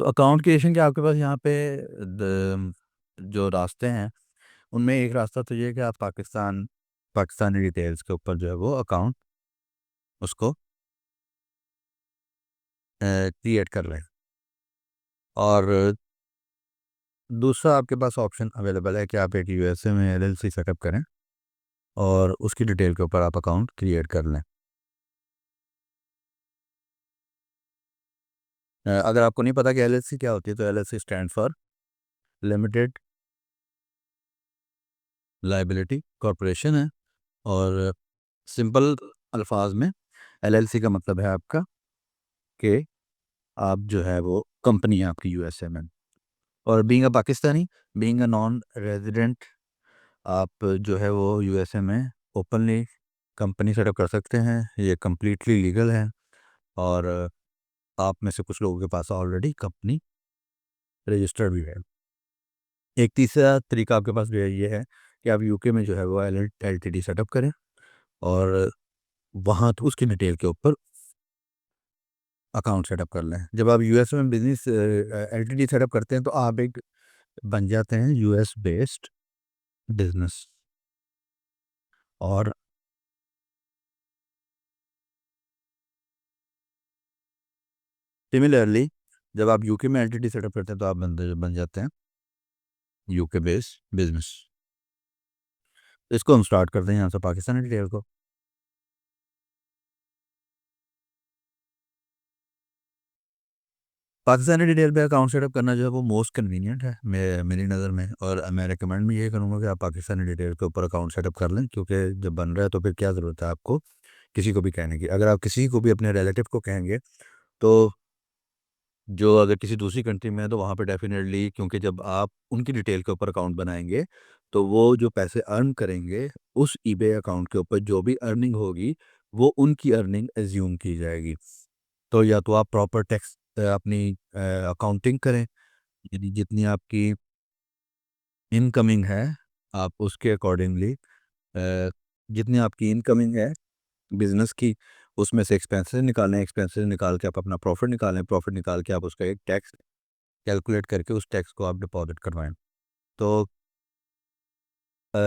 तो account creation के आपके पास यहाँ पे जो रास्ते हैं उनमें एक रास्ता तो ये है कि आप पाकिस्तानी डिटेल्स के ऊपर जो है वो अकाउंट उसको क्रिएट कर लें। और दूसरा आपके पास ऑप्शन अवेलेबल है कि आप एक यूएसए में एलएलसी सेटअप करें और उसकी डिटेल के ऊपर आप अकाउंट क्रिएट कर लें। अगर आपको नहीं पता कि एलएलसी क्या होती है तो LLC stand for limited liability corporation है। और सिंपल अल्फाज में एलएलसी का मतलब है आपका कि आप जो है वो कंपनी है आपकी यूएसए में। और being a Pakistani, being a non resident, आप जो है वो यूएसए में ओपनली कंपनी सेटअप कर सकते हैं। ये कम्प्लीटली लीगल है। और आप में से कुछ लोगों के पास ऑलरेडी कंपनी रजिस्टर्ड भी है। एक तीसरा तरीका आपके पास जो है ये है कि आप यूके में जो है वो एलटीडी सेटअप करें और वहाँ तो उसकी डिटेल के ऊपर अकाउंट सेटअप कर लें। जब आप यूएस में बिजनेस एलटीडी सेटअप करते हैं तो आप एक बन जाते हैं यूएस बेस्ड बिजनेस। और सिमिलरली जब आप यूके में एलटीडी सेटअप करते हैं तो आप बन जाते हैं यूके बेस्ड बिजनेस। इसको हम स्टार्ट करते हैं यहाँ से पाकिस्तानी डिटेल को। पाकिस्तानी डिटेल पे अकाउंट सेटअप करना जो है वो मोस्ट कन्वीनियंट है मेरी नज़र में। और मैं रिकमेंड भी ये करूँगा कि आप पाकिस्तानी डिटेल के ऊपर अकाउंट सेटअप कर लें, क्योंकि जब बन रहा है तो फिर क्या ज़रूरत है आपको किसी को भी कहने की। अगर आप किसी को भी अपने रिलेटिव को कहेंगे तो जो अगर किसी दूसरी कंट्री में है तो वहाँ पे डेफिनेटली, क्योंकि जब आप उनकी डिटेल के ऊपर अकाउंट बनाएंगे तो वो जो पैसे अर्न करेंगे उस ईबे अकाउंट के ऊपर जो भी अर्निंग होगी वो उनकी अर्निंग एज्यूम की जाएगी। तो या तो आप प्रॉपर टैक्स अपनी अकाउंटिंग करें, यानी जितनी आपकी इनकमिंग है आप उसके अकॉर्डिंगली जितनी आपकी इनकमिंग है बिजनेस की उसमें से एक्सपेंसेस निकालें। एक्सपेंसेस निकाल के आप अपना प्रॉफिट निकालें। प्रॉफिट निकाल के आप उसका एक टैक्स कैलकुलेट करके उस टैक्स को आप डिपॉजिट करवाएं। तो अ,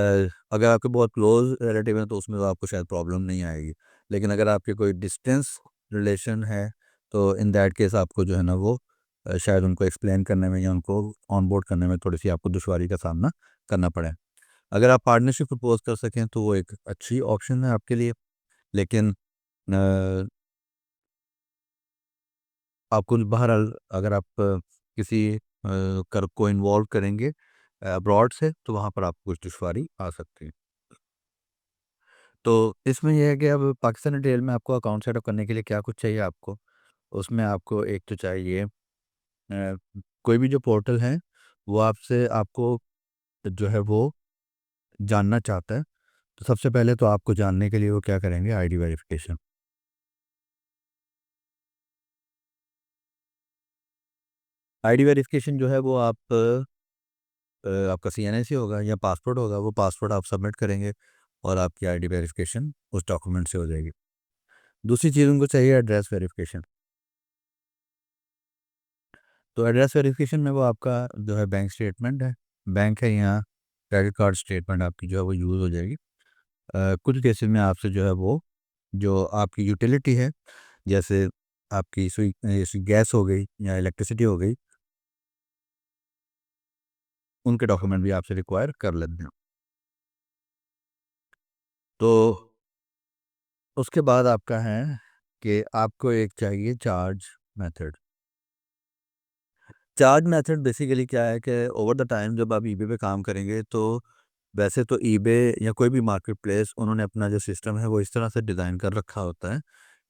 अगर आपके बहुत क्लोज रिलेटिव हैं तो उसमें तो आपको शायद प्रॉब्लम नहीं आएगी। लेकिन अगर आपके कोई डिस्टेंस रिलेशन है तो इन दैट केस आपको जो है ना वो शायद उनको एक्सप्लेन करने में या उनको ऑन बोर्ड करने में थोड़ी सी आपको दुश्वारी का सामना करना पड़े। अगर आप पार्टनरशिप प्रपोज कर सकें तो वो एक अच्छी ऑप्शन है आपके लिए। लेकिन आपको बहरहाल अगर आप किसी कर को इन्वॉल्व करेंगे अब्रॉड से तो वहाँ पर आपको कुछ दुश्वारी आ सकती है। तो इसमें यह है कि अब पाकिस्तानी डिटेल में आपको अकाउंट सेटअप करने के लिए क्या कुछ चाहिए आपको। उसमें आपको एक तो चाहिए कोई भी जो पोर्टल है वो आपसे आपको जो है वो जानना चाहता है। तो सबसे पहले तो आपको जानने के लिए वो क्या करेंगे, आईडी वेरिफिकेशन। आईडी वेरिफिकेशन जो है वो आपका सीएनएसी होगा या पासपोर्ट होगा, वो पासपोर्ट आप सबमिट करेंगे और आपकी आईडी वेरिफिकेशन उस डॉक्यूमेंट से हो जाएगी। दूसरी चीज़ उनको चाहिए एड्रेस वेरिफिकेशन। तो एड्रेस वेरिफिकेशन में वो आपका जो है बैंक स्टेटमेंट है, बैंक है यहाँ क्रेडिट कार्ड स्टेटमेंट आपकी जो है वो यूज़ हो जाएगी। कुछ केसेस में आपसे जो है वो जो आपकी यूटिलिटी है, जैसे आपकी गैस हो गई या इलेक्ट्रिसिटी हो गई, उनके डॉक्यूमेंट भी आपसे रिक्वायर कर लेते हैं। तो उसके बाद आपका है कि आपको एक चाहिए charge method. Charge method basically क्या है कि ओवर द टाइम जब आप ईबे पे काम करेंगे तो वैसे तो ईबे या कोई भी मार्केट प्लेस उन्होंने अपना जो सिस्टम है वो इस तरह से डिज़ाइन कर रखा होता है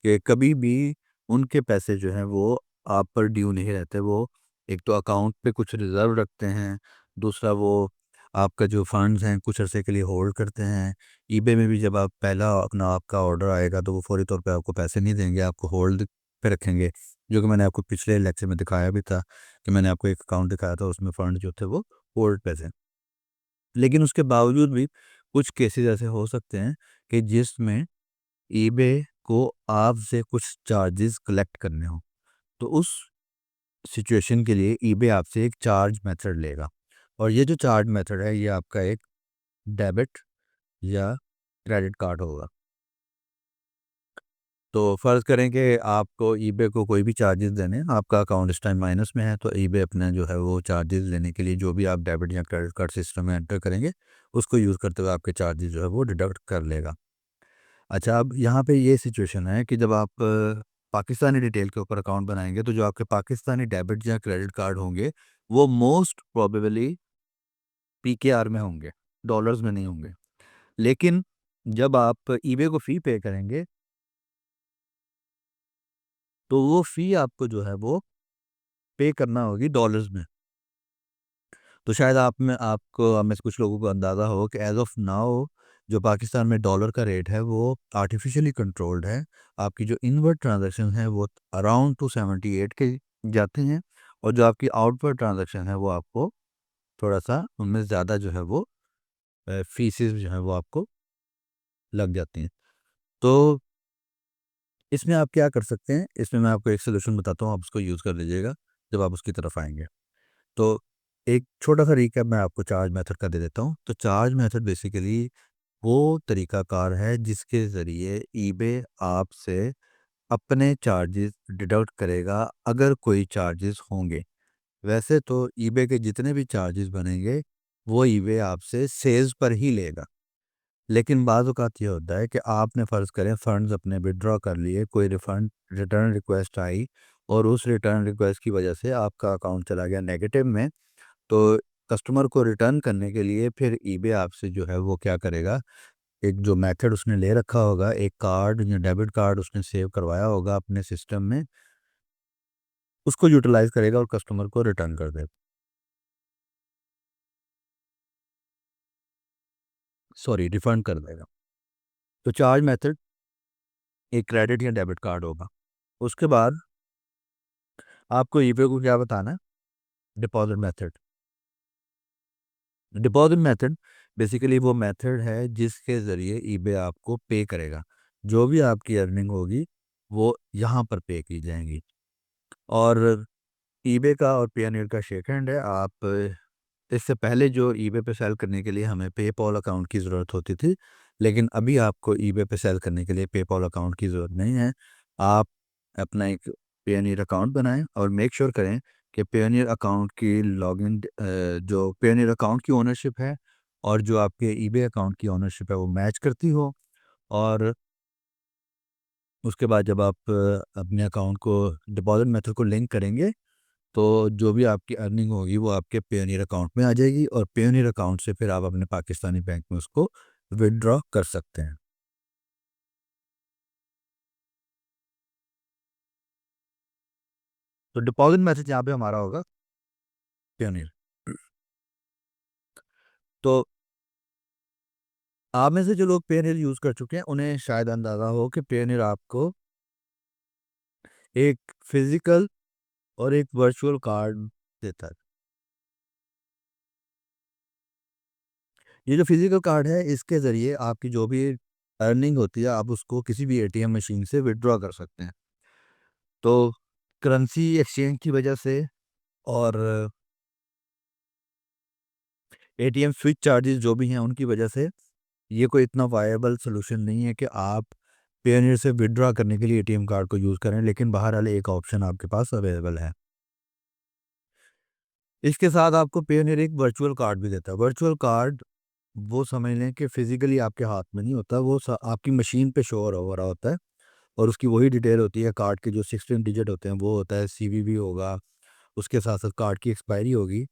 कि कभी भी उनके पैसे जो हैं वो आप पर ड्यू नहीं रहते। वो एक तो अकाउंट पे कुछ रिजर्व रखते हैं, दूसरा वो आपका जो फंड्स हैं कुछ अरसे के लिए होल्ड करते हैं। ईबे में भी जब आप पहला अपना आपका ऑर्डर आएगा तो वो फौरी तौर पे आपको पैसे नहीं देंगे, आपको होल्ड पे रखेंगे। जो कि मैंने आपको पिछले लेक्चर में दिखाया भी था कि मैंने आपको एक अकाउंट दिखाया था, उसमें फंड जो थे वो होल्ड पे थे। लेकिन उसके बावजूद भी कुछ केसेस ऐसे हो सकते हैं कि जिसमें ईबे को आपसे कुछ चार्जेस कलेक्ट करने हो। तो उस सिचुएशन के लिए ईबे आपसे एक चार्ज मेथड लेगा, और ये जो चार्ज मेथड है ये आपका एक डेबिट या क्रेडिट कार्ड होगा। तो फ़र्ज़ करें कि आपको ईबे को कोई भी चार्जेस देने हैं, आपका अकाउंट इस टाइम माइनस में है, तो ईबे अपना जो है वो चार्जेस लेने के लिए जो भी आप डेबिट या क्रेडिट कार्ड सिस्टम में एंटर करेंगे, उसको यूज़ करते हुए आपके चार्जेस जो है वो डिडक्ट कर लेगा। अच्छा, अब यहाँ पे ये सिचुएशन है कि जब आप पाकिस्तानी डिटेल के ऊपर अकाउंट बनाएँगे, तो जो आपके पाकिस्तानी डेबिट या क्रेडिट कार्ड होंगे, वो मोस्ट प्रोबेबली पीकेआर में होंगे, डॉलर्स में नहीं होंगे। लेकिन जब आप ईबे को फ़ी पे करेंगे, तो वो फ़ी आपको जो है वो पे करना होगी डॉलर्स में। तो शायद आपको आप में से कुछ लोगों को अंदाज़ा हो कि एज़ ऑफ़ नाउ जो पाकिस्तान में डॉलर का रेट है वो आर्टिफ़िशियली कंट्रोल्ड है। आपकी जो इनवर्ड ट्रांज़ैक्शन है वो अराउंड 278 के जाते हैं, और जो आपकी आउटवर्ड ट्रांज़ैक्शन है वो आपको थोड़ा-सा उनमें ज़्यादा जो है वो फ़ीसेस जो हैं वो आपको लग जाती हैं। तो इसमें आप क्या कर सकते हैं, इसमें मैं आपको एक सॉल्यूशन बताता हूँ, आप उसको यूज़ कर लीजिएगा जब आप उसकी तरफ आएँगे। तो एक छोटा-सा रिकैप मैं आपको चार्ज मेथड का दे देता हूँ। तो चार्ज मेथड बेसिकली वो तरीक़ाकार है जिसके ज़रिए ईबे आपसे अपने चार्जेज़ डिडक्ट करेगा अगर कोई चार्जेज़ होंगे। वैसे तो ईबे के जितने भी चार्जेज़ बनेंगे, वो ईबे आपसे सेल्स पर ही लेगा। लेकिन बाज़ औक़ात ये होता है कि आपने फ़र्ज़ करें फंड्स अपने विथड्रॉ कर लिए, कोई रिटर्न रिक्वेस्ट आई, और उस रिटर्न रिक्वेस्ट की वजह से आपका अकाउंट चला गया नेगेटिव में। तो कस्टमर को रिटर्न करने के लिए फिर ईबे आपसे जो है वो क्या करेगा, एक जो मेथड उसने ले रखा होगा, एक कार्ड या डेबिट कार्ड उसने सेव करवाया होगा अपने सिस्टम में, उसको यूटिलाइज़ करेगा और कस्टमर को रिटर्न कर देगा, सॉरी रिफंड कर देगा। तो चार्ज मेथड एक क्रेडिट या डेबिट कार्ड होगा। उसके बाद आपको ईबे को क्या बताना है, deposit method. Deposit method basically वो मेथड है जिसके ज़रिए ईबे आपको पे करेगा। जो भी आपकी अर्निंग होगी, वो यहाँ पर पे की जाएँगी। और ईबे का और पेयोनियर का शेक हैंड है। आप इससे पहले जो ईबे पे सेल करने के लिए हमें पेपॉल अकाउंट की ज़रूरत होती थी, लेकिन अभी आपको ईबे पे सेल करने के लिए पेपॉल अकाउंट की ज़रूरत नहीं है। आप अपना एक पेयोनियर अकाउंट बनाएँ और मेक श्योर करें कि पेयोनियर अकाउंट की जो पेयोनियर अकाउंट की ओनरशिप है और जो आपके ईबे अकाउंट की ओनरशिप है वो मैच करती हो। और उसके बाद जब आप अपने अकाउंट को डिपॉज़िट मेथड को लिंक करेंगे, तो जो भी आपकी अर्निंग होगी वो आपके पेयोनियर अकाउंट में आ जाएगी, और पेयोनियर अकाउंट से फिर आप अपने पाकिस्तानी बैंक में उसको विथड्रॉ कर सकते हैं। तो डिपॉज़िट मैसेज यहाँ पे हमारा होगा पेयोनियर। तो आप में से जो लोग पेयोनियर यूज़ कर चुके हैं उन्हें शायद अंदाज़ा हो कि पेयोनियर आपको एक फ़िज़िकल और एक वर्चुअल कार्ड देता है। ये जो फ़िज़िकल कार्ड है इसके ज़रिए आपकी जो भी अर्निंग होती है आप उसको किसी भी एटीएम मशीन से विथड्रॉ कर सकते हैं। तो करेंसी एक्सचेंज की वजह से और एटीएम स्विच चार्जेस जो भी हैं उनकी वजह से ये कोई इतना वायबल सॉल्यूशन नहीं है कि आप पेयोनियर से विथड्रॉ करने के लिए एटीएम कार्ड को यूज़ करें, लेकिन बहरहाल एक ऑप्शन आपके पास अवेलेबल है। इसके साथ आपको पेयोनियर एक वर्चुअल कार्ड भी देता है। वर्चुअल कार्ड वो समझ लें कि फिज़िकली आपके हाथ में नहीं होता, वो आपकी मशीन पे शो हो रहा होता है, और उसकी वही डिटेल होती है। कार्ड के जो 16 डिजिट होते हैं वो होता है, सीवीवी होगा, उसके साथ साथ कार्ड की एक्सपायरी होगी।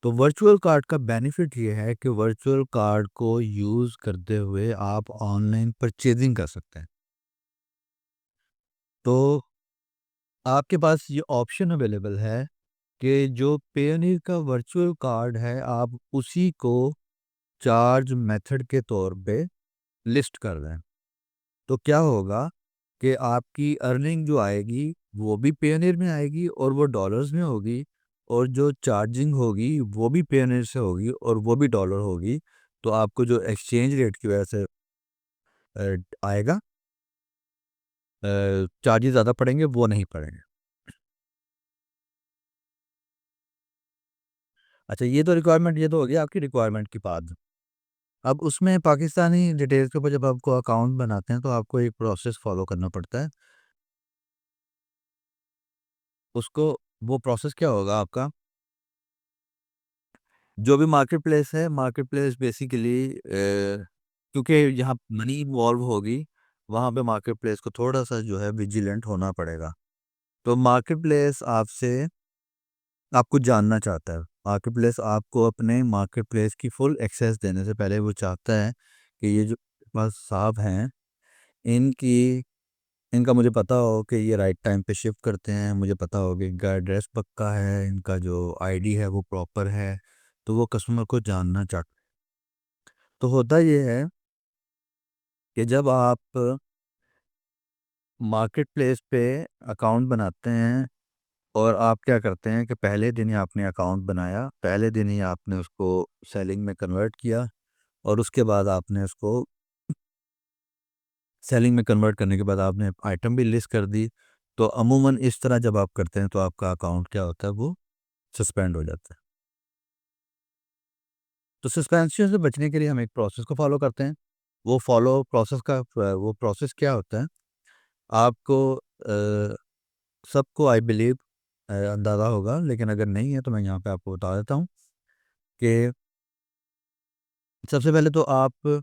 तो वर्चुअल कार्ड का बेनिफिट ये है कि वर्चुअल कार्ड को यूज़ करते हुए आप ऑनलाइन परचेजिंग कर सकते हैं। तो आपके पास ये ऑप्शन अवेलेबल है कि जो पेयोनियर का वर्चुअल कार्ड है आप उसी को चार्ज मेथड के तौर पे लिस्ट कर दें। तो क्या होगा कि आपकी अर्निंग जो आएगी वो भी पेयोनियर में आएगी और वो डॉलर्स में होगी, और जो चार्जिंग होगी वो भी पेयोनियर से होगी और वो भी डॉलर होगी। तो आपको जो एक्सचेंज रेट की वजह से आएगा, चार्जेस ज़्यादा पड़ेंगे वो नहीं पड़ेंगे। अच्छा, ये तो रिक्वायरमेंट, ये तो हो गया आपकी रिक्वायरमेंट की बात। अब उसमें पाकिस्तानी डिटेल्स के ऊपर जब आपको अकाउंट बनाते हैं तो आपको एक प्रोसेस फॉलो करना पड़ता है। उसको वो प्रोसेस क्या होगा आपका, जो भी मार्केट प्लेस है, मार्केट प्लेस बेसिकली क्योंकि यहाँ मनी इन्वॉल्व होगी, वहाँ पे मार्केट प्लेस को थोड़ा सा जो है विजिलेंट होना पड़ेगा। तो मार्केट प्लेस आपसे आपको जानना चाहता है, मार्केट प्लेस आपको अपने मार्केट प्लेस की फुल एक्सेस देने से पहले वो चाहता है कि ये जो बस साहब हैं, इनकी इनका मुझे पता हो कि ये राइट टाइम पे शिफ्ट करते हैं, मुझे पता हो कि इनका एड्रेस पक्का है, इनका जो आईडी है वो प्रॉपर है। तो वो कस्टमर को जानना चाहता। तो होता ये है कि जब आप मार्केट प्लेस पे अकाउंट बनाते हैं और आप क्या करते हैं कि पहले दिन ही आपने अकाउंट बनाया, पहले दिन ही आपने उसको सेलिंग में कन्वर्ट किया, और उसके बाद आपने उसको सेलिंग में कन्वर्ट करने के बाद आपने आइटम भी लिस्ट कर दी। तो अमूमन इस तरह जब आप करते हैं तो आपका अकाउंट क्या होता है, वो सस्पेंड हो जाता है। तो सस्पेंशन से बचने के लिए हम एक प्रोसेस को फॉलो करते हैं। वो फॉलो प्रोसेस का वो प्रोसेस क्या होता है, आपको सबको आई बिलीव अंदाज़ा होगा, लेकिन अगर नहीं है तो मैं यहाँ पे आपको बता देता हूँ कि सबसे पहले तो आप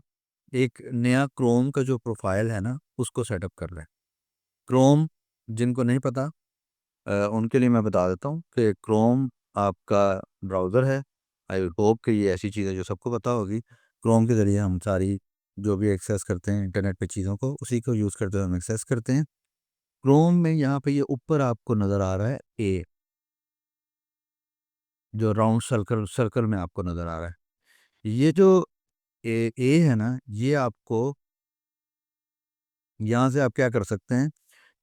एक नया क्रोम का जो प्रोफाइल है ना, उसको सेटअप कर लें। क्रोम जिनको नहीं पता, उनके लिए मैं बता देता हूँ कि क्रोम आपका ब्राउज़र है। आई होप कि ये ऐसी चीज़ है जो सबको पता होगी। क्रोम के ज़रिए हम सारी जो भी एक्सेस करते हैं इंटरनेट पे चीज़ों को, उसी को यूज़ करते हुए हम एक्सेस करते हैं। क्रोम में यहाँ पे ये ऊपर आपको नज़र आ रहा है ए, जो राउंड सर्कल सर्कल में आपको नज़र आ रहा है। ये जो ए है ना, ये आपको यहाँ से आप क्या कर सकते हैं,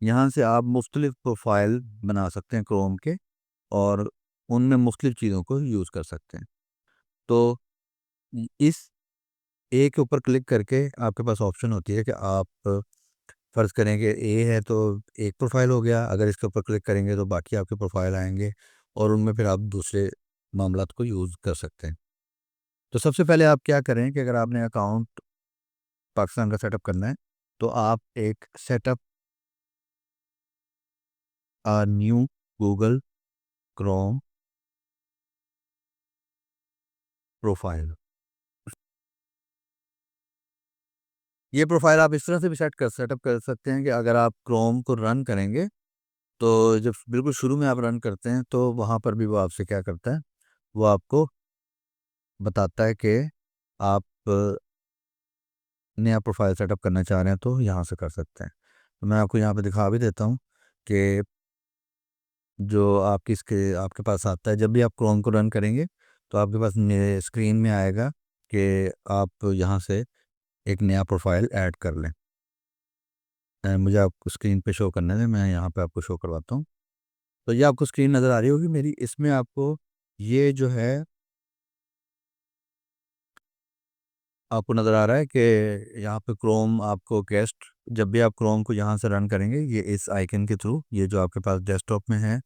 यहाँ से आप मुख्तलिफ प्रोफाइल बना सकते हैं क्रोम के, और उनमें मुख्तलिफ चीज़ों को यूज़ कर सकते हैं। तो इस ए के ऊपर क्लिक करके आपके पास ऑप्शन होती है कि आप फ़र्ज़ करें कि ए है तो एक प्रोफाइल हो गया, अगर इसके ऊपर क्लिक करेंगे तो बाकी आपके प्रोफाइल आएंगे, और उनमें फिर आप दूसरे मामलात को यूज़ कर सकते हैं। तो सबसे पहले आप क्या करें कि अगर आपने अकाउंट पाकिस्तान का सेटअप करना है, तो आप एक setup new Google Chrome profile, ये प्रोफाइल आप इस तरह से भी सेटअप कर सकते हैं कि अगर आप क्रोम को रन करेंगे, तो जब बिल्कुल शुरू में आप रन करते हैं तो वहाँ पर भी वो आपसे क्या करता है, वो आपको बताता है कि आप नया प्रोफाइल सेटअप करना चाह रहे हैं तो यहाँ से कर सकते हैं। तो मैं आपको यहाँ पे दिखा भी देता हूँ कि जो आपकी इसके आपके पास आता है, जब भी आप क्रोम को रन करेंगे तो आपके पास स्क्रीन में आएगा कि आप यहाँ से एक नया प्रोफाइल ऐड कर लें। मुझे आपको स्क्रीन पे शो करने दें, मैं यहाँ पे आपको शो करवाता हूँ। तो ये आपको स्क्रीन नज़र आ रही होगी मेरी, इसमें आपको ये जो है आपको नज़र आ रहा है कि यहाँ पे क्रोम आपको गेस्ट, जब भी आप क्रोम को यहाँ से रन करेंगे, ये इस आइकन के थ्रू, ये जो आपके पास डेस्कटॉप में है,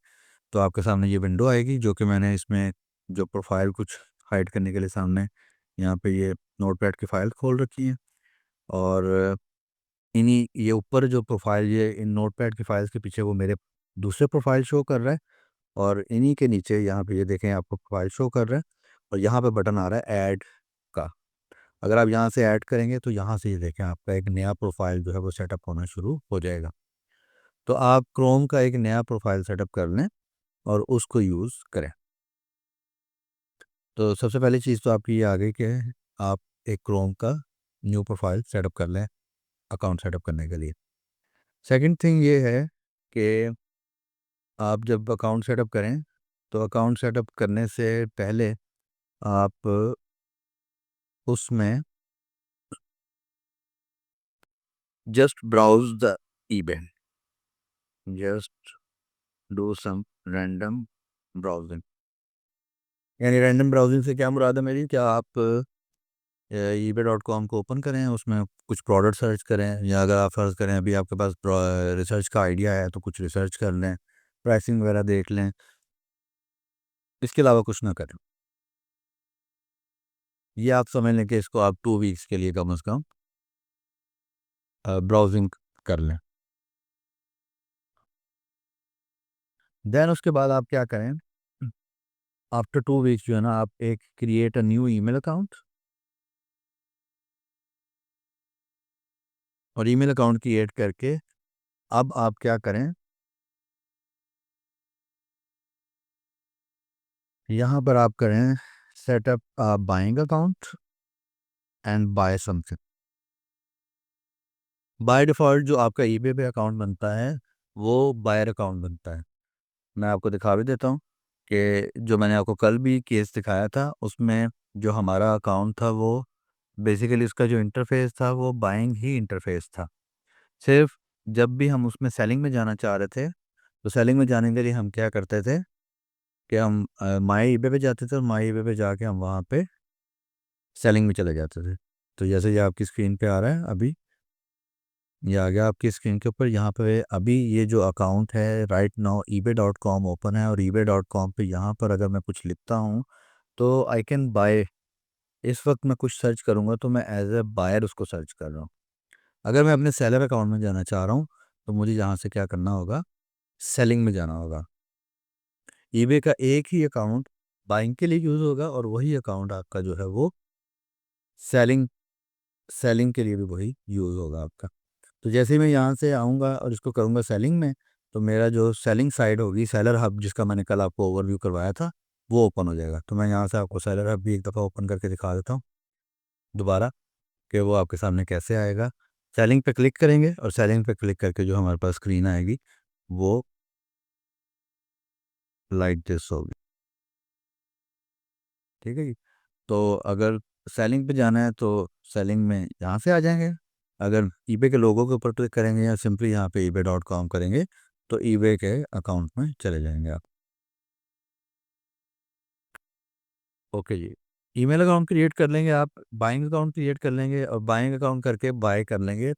तो आपके सामने ये विंडो आएगी, जो कि मैंने इसमें जो प्रोफाइल कुछ हाइड करने के लिए सामने यहाँ पे ये नोटपैड की फ़ाइल खोल रखी है। और इन्हीं ये ऊपर जो प्रोफाइल, ये इन नोटपैड की फाइल्स के पीछे वो मेरे दूसरे प्रोफाइल शो कर रहा है, और इन्हीं के नीचे यहाँ पे ये देखें आपको प्रोफाइल शो कर रहा है, और यहाँ पे बटन आ रहा है ऐड का। अगर आप यहाँ से ऐड करेंगे तो यहाँ से ये देखें आपका एक नया प्रोफाइल जो है वो सेटअप होना शुरू हो जाएगा। तो आप क्रोम का एक नया प्रोफाइल सेटअप कर लें और उसको यूज़ करें। तो सबसे पहली चीज़ तो आपकी ये आ गई कि आप एक क्रोम का न्यू प्रोफाइल सेटअप कर लें अकाउंट सेटअप करने के लिए। सेकंड थिंग ये है कि आप जब अकाउंट सेटअप करें, तो अकाउंट सेटअप करने से पहले आप उसमें just browse the eBay, just do some random browsing. यानी रैंडम ब्राउज़िंग से क्या मुराद है मेरी, क्या आप eBay.com को ओपन करें, उसमें कुछ प्रोडक्ट सर्च करें, या अगर आप फ़र्ज़ करें अभी आपके पास रिसर्च का आइडिया है तो कुछ रिसर्च कर लें, प्राइसिंग वगैरह देख लें, इसके अलावा कुछ ना करें। ये आप समझ लें कि इसको आप 2 वीक्स के लिए कम से कम ब्राउजिंग कर लें। देन उसके बाद आप क्या करें, आफ्टर 2 वीक्स जो है ना, आप एक create a new email account, और ईमेल अकाउंट क्रिएट करके अब आप क्या करें, यहाँ पर आप करें setup buying account and buy something. By default जो आपका ईबे पे अकाउंट बनता है वो बायर अकाउंट बनता है। मैं आपको दिखा भी देता हूँ कि जो मैंने आपको कल भी केस दिखाया था उसमें जो हमारा अकाउंट था वो बेसिकली उसका जो इंटरफेस था वो बाइंग ही इंटरफेस था। सिर्फ जब भी हम उसमें सेलिंग में जाना चाह रहे थे तो सेलिंग में जाने के लिए हम क्या करते थे कि हम माई ईबे पे जाते थे, और माई ईबे पे जाके हम वहाँ पे सेलिंग में चले जाते थे। तो जैसे ये आपकी स्क्रीन पे आ रहा है अभी, ये आ गया आपकी स्क्रीन के ऊपर। यहाँ पे अभी ये जो अकाउंट है राइट नाउ ebay.com ओपन है, और ebay.com पे यहाँ पर अगर मैं कुछ लिखता हूँ तो आई कैन बाय। इस वक्त मैं कुछ सर्च करूँगा तो मैं एज ए बायर उसको सर्च कर रहा हूँ। अगर मैं अपने सेलर अकाउंट में जाना चाह रहा हूँ तो मुझे यहाँ से क्या करना होगा, सेलिंग में जाना होगा। ईबे का एक ही अकाउंट बाइंग के लिए यूज़ होगा और वही अकाउंट आपका जो है वो सेलिंग सेलिंग के लिए भी वही यूज़ होगा आपका। तो जैसे ही मैं यहाँ से आऊँगा और इसको करूँगा सेलिंग में, तो मेरा जो सेलिंग साइड होगी, सेलर हब जिसका मैंने कल आपको ओवरव्यू करवाया था, वो ओपन हो जाएगा। तो मैं यहाँ से आपको सेलर हब भी एक दफ़ा ओपन करके दिखा देता हूँ दोबारा कि वो आपके सामने कैसे आएगा। सेलिंग पे क्लिक करेंगे और सेलिंग पे क्लिक करके जो हमारे पास स्क्रीन आएगी वो लाइक दिस होगी। ठीक है जी। तो अगर सेलिंग पे जाना है तो सेलिंग में यहाँ से आ जाएंगे। अगर ईबे के लोगों के ऊपर क्लिक करेंगे या सिंपली यहाँ पे ebay.com करेंगे तो ईबे के अकाउंट में चले जाएंगे आप। ओके जी। ईमेल अकाउंट क्रिएट कर लेंगे आप, बाइंग अकाउंट क्रिएट कर लेंगे, और बाइंग अकाउंट करके बाय कर लेंगे।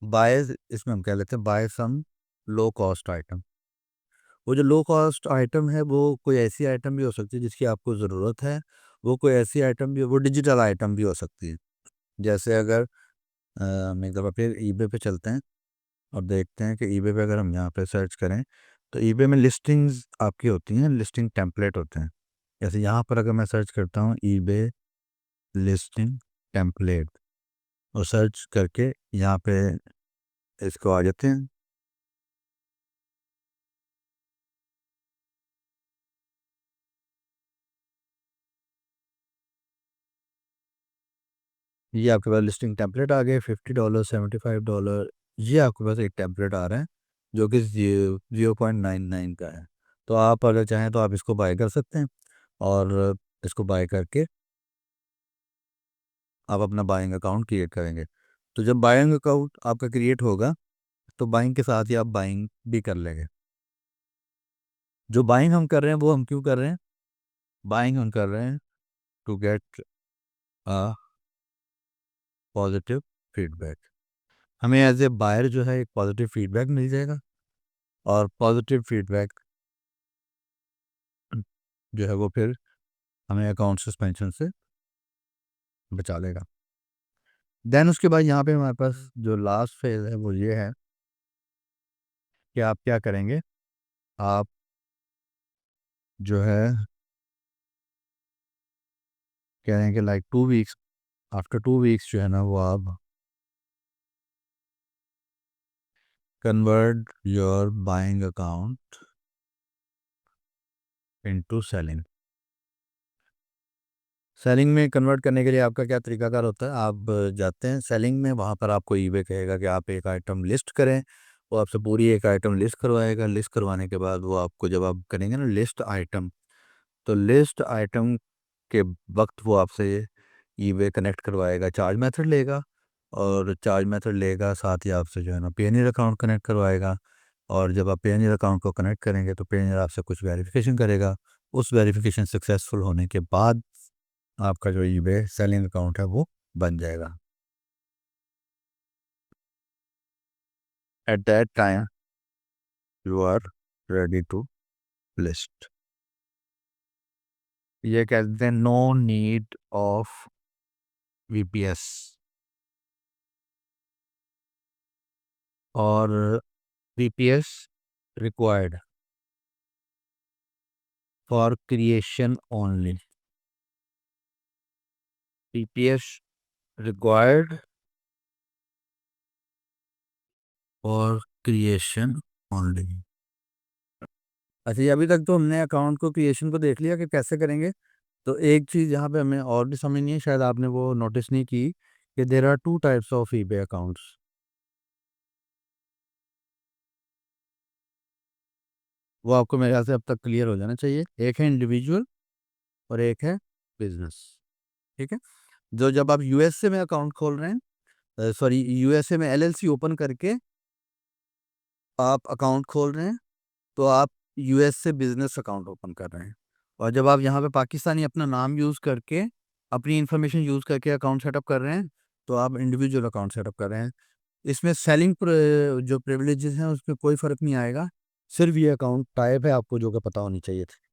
बाय इसमें हम कह लेते हैं बाय सम लो कॉस्ट आइटम। वो जो लो कॉस्ट आइटम है वो कोई ऐसी आइटम भी हो सकती है जिसकी आपको ज़रूरत है, वो कोई ऐसी आइटम भी, वो डिजिटल आइटम भी हो सकती है। जैसे अगर हम एक दफ़ा फिर ईबे पे चलते हैं और देखते हैं कि ईबे पे अगर हम यहाँ पे सर्च करें तो ईबे में लिस्टिंग्स आपकी होती हैं, लिस्टिंग टेम्पलेट होते हैं। जैसे यहाँ पर अगर मैं सर्च करता हूँ ईबे लिस्टिंग टेम्पलेट, और सर्च करके यहाँ पे इसको आ जाते हैं। ये आपके पास लिस्टिंग टेम्पलेट आ गए, $50, $75, ये आपके पास एक टेम्पलेट आ रहा है जो कि 0.99 का है। तो आप अगर चाहें तो आप इसको बाय कर सकते हैं, और इसको बाय करके आप अपना बाइंग अकाउंट क्रिएट करेंगे। तो जब बाइंग अकाउंट आपका क्रिएट होगा तो बाइंग के साथ ही आप बाइंग भी कर लेंगे। जो बाइंग हम कर रहे हैं वो हम क्यों कर रहे हैं, बाइंग हम कर रहे हैं to get a positive feedback. हमें एज ए बायर जो है एक पॉजिटिव फीडबैक मिल जाएगा, और पॉजिटिव फीडबैक जो है वो फिर हमें अकाउंट सस्पेंशन से बचा लेगा। देन उसके बाद यहाँ पे हमारे पास जो लास्ट फेज है वो ये है कि आप क्या करेंगे, आप जो है कह रहे हैं कि लाइक 2 वीक्स, आफ्टर 2 वीक्स जो है ना वो आप convert your buying account into selling. Selling में कन्वर्ट करने के लिए आपका क्या तरीकाकार होता है, आप जाते हैं सेलिंग में, वहाँ पर आपको ईबे कहेगा कि आप एक आइटम लिस्ट करें। वो आपसे पूरी एक आइटम लिस्ट करवाएगा। लिस्ट करवाने के बाद वो आपको जब आप करेंगे ना लिस्ट आइटम, तो लिस्ट आइटम के वक्त वो आपसे ईबे कनेक्ट करवाएगा, चार्ज मेथड लेगा, और चार्ज मेथड लेगा साथ ही आपसे जो है ना पेनियर अकाउंट कनेक्ट करवाएगा। और जब आप पेनियर अकाउंट को कनेक्ट करेंगे तो पेनियर आपसे कुछ वेरिफिकेशन करेगा। उस वेरिफिकेशन सक्सेसफुल होने के बाद आपका जो ईबे सेलिंग अकाउंट है वो बन जाएगा। At that time you are ready to list. ये कहते हैं नो नीड ऑफ VPS और VPS required for creation only. VPS required for creation only. अच्छा, ये अभी तक तो हमने अकाउंट को क्रिएशन को देख लिया कि कैसे करेंगे। तो एक चीज़ यहाँ पे हमें और भी समझनी है, शायद आपने वो नोटिस नहीं की, कि there are two types of eBay accounts. वो आपको मेरे ख्याल से अब तक क्लियर हो जाना चाहिए। एक है इंडिविजुअल और एक है बिजनेस। ठीक है। जब आप यूएसए में अकाउंट खोल रहे हैं, सॉरी यूएसए में एलएलसी ओपन करके आप अकाउंट खोल रहे हैं, तो आप यूएस से बिजनेस अकाउंट ओपन कर रहे हैं। और जब आप यहाँ पे पाकिस्तानी अपना नाम यूज़ करके, अपनी इंफॉर्मेशन यूज़ करके अकाउंट सेटअप कर रहे हैं, तो आप इंडिविजुअल अकाउंट सेटअप कर रहे हैं। इसमें सेलिंग जो प्रिविलेजेस हैं उसमें कोई फ़र्क नहीं आएगा। सिर्फ ये अकाउंट टाइप है, आपको जो कि पता होनी चाहिए थी।